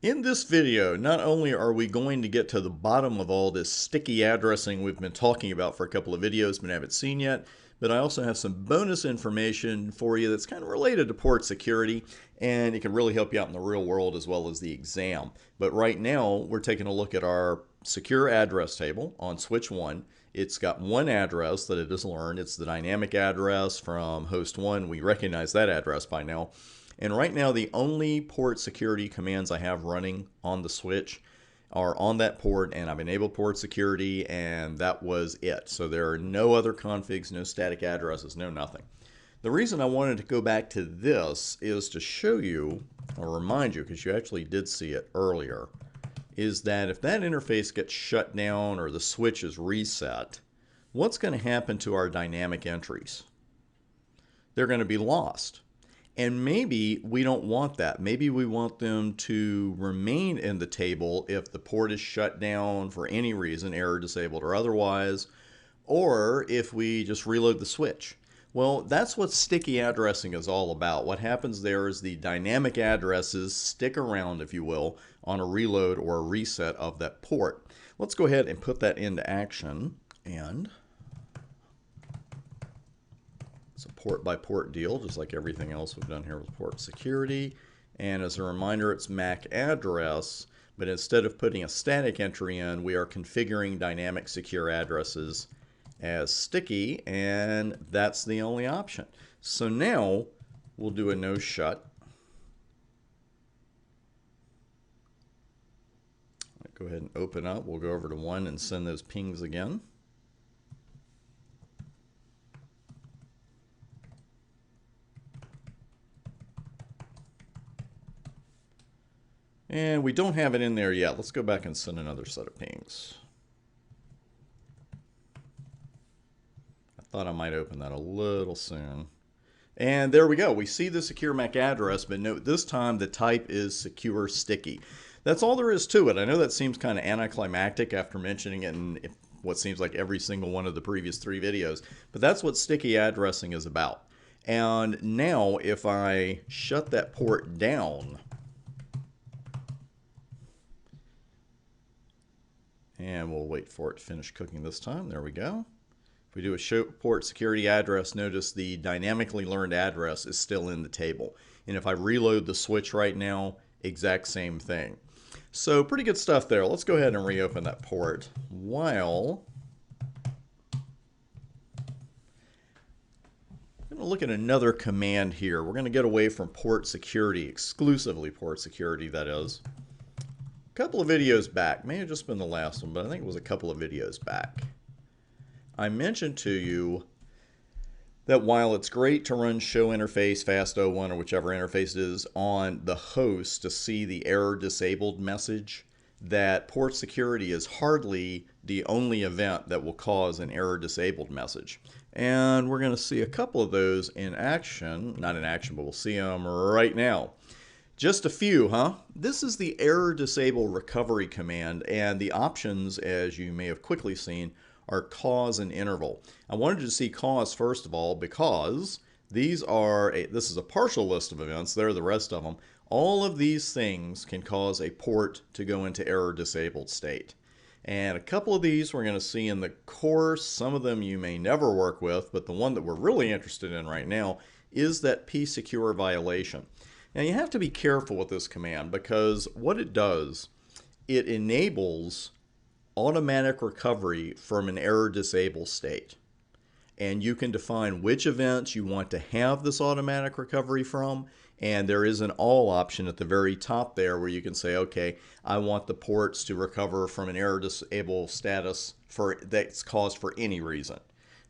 In this video, not only are we going to get to the bottom of all this sticky addressing we've been talking about for a couple of videos but haven't seen yet, but I also have some bonus information for you that's kind of related to port security, and it can really help you out in the real world as well as the exam. But right now, we're taking a look at our secure address table on switch 1. It's got one address that it has learned. It's the dynamic address from host 1. We recognize that address by now. And right now, the only port security commands I have running on the switch are on that port, and I've enabled port security, and that was it. So there are no other configs, no static addresses, no nothing. The reason I wanted to go back to this is to show you, or remind you, because you actually did see it earlier, is that if that interface gets shut down or the switch is reset, what's going to happen to our dynamic entries? They're going to be lost. And maybe we don't want that. Maybe we want them to remain in the table if the port is shut down for any reason, error disabled or otherwise, or if we just reload the switch. Well, that's what sticky addressing is all about. What happens there is the dynamic addresses stick around, if you will, on a reload or a reset of that port. Let's go ahead and put that into action. And it's a port by port deal, just like everything else we've done here with port security. And as a reminder, it's MAC address, but instead of putting a static entry in, we are configuring dynamic secure addresses as sticky, and that's the only option. So now we'll do a no shut. Go ahead and open up. We'll go over to 1 and send those pings again. And we don't have it in there yet. Let's go back and send another set of pings. I thought I might open that a little soon. And there we go. We see the secure MAC address, but note this time the type is secure sticky. That's all there is to it. I know that seems kind of anticlimactic after mentioning it in what seems like every single one of the previous 3 videos, but that's what sticky addressing is about. And now if I shut that port down, and we'll wait for it to finish cooking this time. There we go. If we do a show port security address, notice the dynamically learned address is still in the table. And if I reload the switch right now, exact same thing. So pretty good stuff there. Let's go ahead and reopen that port while I'm going to look at another command here. We're going to get away from port security, exclusively port security, that is. A couple of videos back, may have just been the last one, but I think it was a couple of videos back, I mentioned to you that while it's great to run show interface, fast01, or whichever interface it is on the host to see the error disabled message, that port security is hardly the only event that will cause an error disabled message. And we're going to see a couple of those in action, not in action, but we'll see them right now. Just a few, huh? This is the error disable recovery command, and the options, as you may have quickly seen, are cause and interval. I wanted to see cause first of all because this is a partial list of events. There are the rest of them. All of these things can cause a port to go into error disabled state. And a couple of these we're going to see in the course. Some of them you may never work with, but the one that we're really interested in right now is that psecure violation. Now you have to be careful with this command because what it does, it enables automatic recovery from an error disable state. And you can define which events you want to have this automatic recovery from, and there is an all option at the very top there where you can say, okay, I want the ports to recover from an error disable status that's caused for any reason.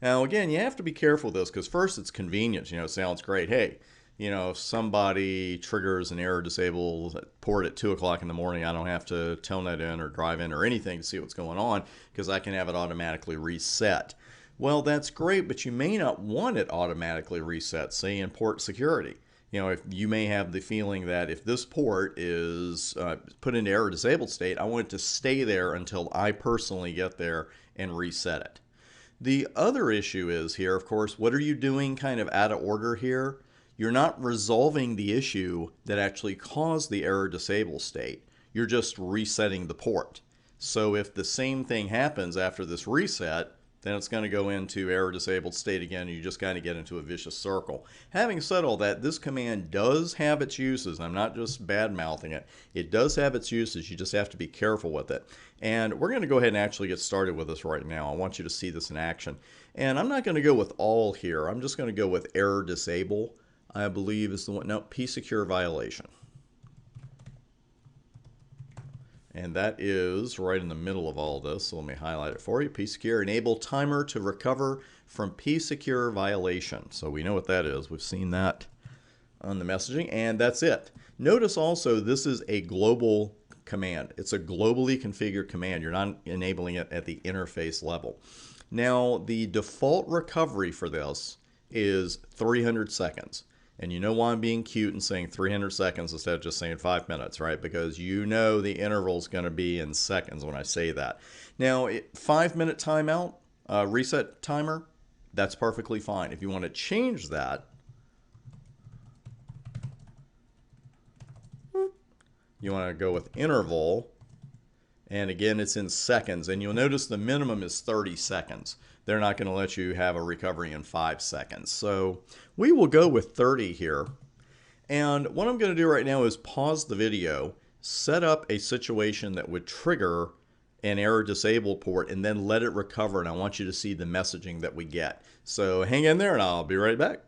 Now again, you have to be careful with this because first it's convenient, it sounds great. Hey, if somebody triggers an error disable port at 2 o'clock in the morning, I don't have to telnet in or drive in or anything to see what's going on because I can have it automatically reset. Well, that's great, but you may not want it automatically reset, say in port security. If you may have the feeling that if this port is put into error disabled state, I want it to stay there until I personally get there and reset it. The other issue is here, of course, what are you doing kind of out of order here? You're not resolving the issue that actually caused the error disable state. You're just resetting the port. So if the same thing happens after this reset, then it's going to go into error disabled state again, and you just kind of get into a vicious circle. Having said all that, this command does have its uses. I'm not just bad mouthing it. It does have its uses. You just have to be careful with it. And we're going to go ahead and actually get started with this right now. I want you to see this in action. And I'm not going to go with all here. I'm just going to go with error disable, I believe is the one. No, psecure violation. And that is right in the middle of all this. So let me highlight it for you. psecure, enable timer to recover from psecure violation. So we know what that is. We've seen that on the messaging, and that's it. Notice also this is a global command. It's a globally configured command. You're not enabling it at the interface level. Now, the default recovery for this is 300 seconds. And you know why I'm being cute and saying 300 seconds instead of just saying 5 minutes, right? Because you know the interval is going to be in seconds when I say that. Now, 5-minute timeout, reset timer, that's perfectly fine. If you want to change that, you want to go with interval. And again, it's in seconds. And you'll notice the minimum is 30 seconds. They're not going to let you have a recovery in 5 seconds. So we will go with 30 here. And what I'm going to do right now is pause the video, set up a situation that would trigger an error disabled port, and then let it recover. And I want you to see the messaging that we get. So hang in there and I'll be right back.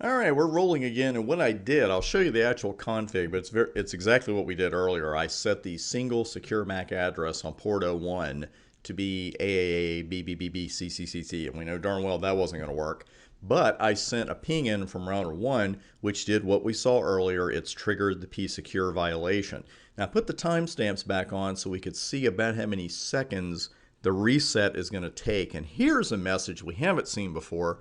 All right, we're rolling again, and what I did, I'll show you the actual config, but it's exactly what we did earlier. I set the single secure MAC address on port 01 to be AAA, BBBB, CCCC, and we know darn well that wasn't going to work. But I sent a ping in from router 1, which did what we saw earlier. It's triggered the psecure violation. Now, I put the timestamps back on so we could see about how many seconds the reset is going to take. And here's a message we haven't seen before,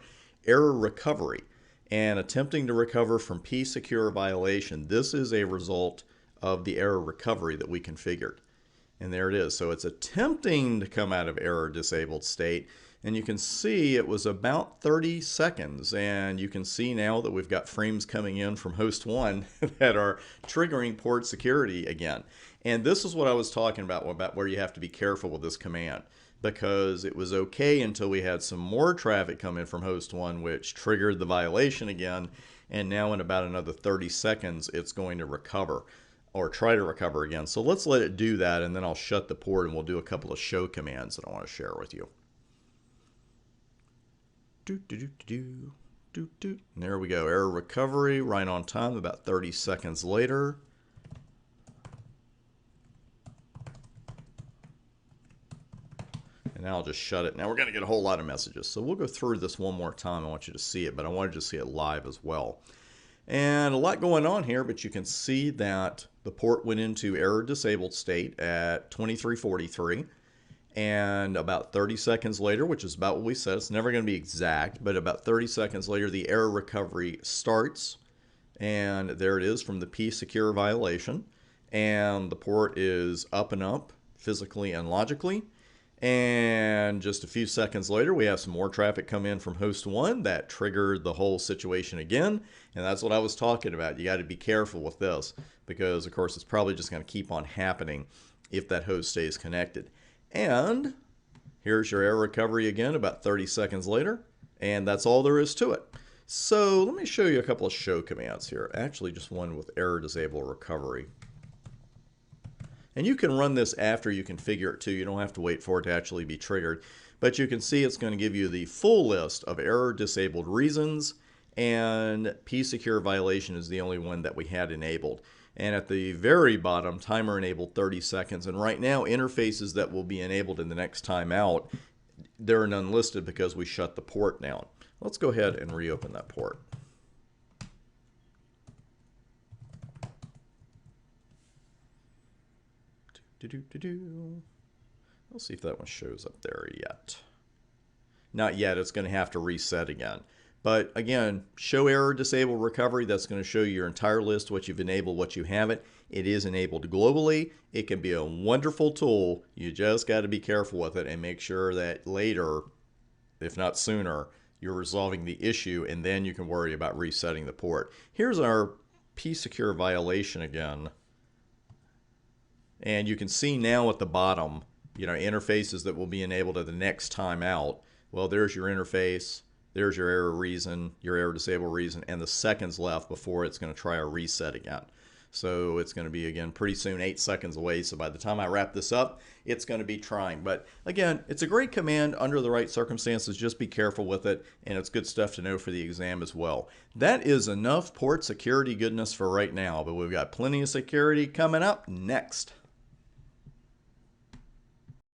error recovery. And attempting to recover from psecure violation. This is a result of the error recovery that we configured. And there it is. So it's attempting to come out of error disabled state. And you can see it was about 30 seconds. And you can see now that we've got frames coming in from host 1 that are triggering port security again. And this is what I was talking about where you have to be careful with this command. Because it was okay until we had some more traffic come in from host 1, which triggered the violation again. And now in about another 30 seconds, it's going to recover or try to recover again. So let's let it do that, and then I'll shut the port and we'll do a couple of show commands that I want to share with you. And there we go, error recovery right on time, about 30 seconds later. And now I'll just shut it. Now we're going to get a whole lot of messages. So we'll go through this one more time. I want you to see it, but I wanted you to see it live as well. And a lot going on here, but you can see that the port went into error disabled state at 2343. And about 30 seconds later, which is about what we said, it's never going to be exact, but about 30 seconds later, the error recovery starts. And there it is from the psecure violation. And the port is up and up physically and logically. And just a few seconds later, we have some more traffic come in from host 1 that triggered the whole situation again. And that's what I was talking about. You got to be careful with this because, of course, it's probably just going to keep on happening if that host stays connected. And here's your error recovery again about 30 seconds later. And that's all there is to it. So let me show you a couple of show commands here. Actually, just one with error disable recovery. And you can run this after you configure it too. You don't have to wait for it to actually be triggered. But you can see it's going to give you the full list of error disabled reasons, and psecure violation is the only one that we had enabled. And at the very bottom, timer enabled 30 seconds. And right now, interfaces that will be enabled in the next timeout, there are none listed because we shut the port down. Let's go ahead and reopen that port. We'll see if that one shows up there yet. Not yet. It's going to have to reset again. But again, show error disable recovery. That's going to show you your entire list, what you've enabled, what you haven't. It is enabled globally. It can be a wonderful tool. You just got to be careful with it and make sure that later, if not sooner, you're resolving the issue, and then you can worry about resetting the port. Here's our psecure violation again. And you can see now at the bottom, interfaces that will be enabled at the next time out. Well, there's your interface, there's your error reason, your error disable reason, and the seconds left before it's going to try a reset again. So it's going to be, again, pretty soon 8 seconds away. So by the time I wrap this up, it's going to be trying. But again, it's a great command under the right circumstances. Just be careful with it, and it's good stuff to know for the exam as well. That is enough port security goodness for right now, but we've got plenty of security coming up next.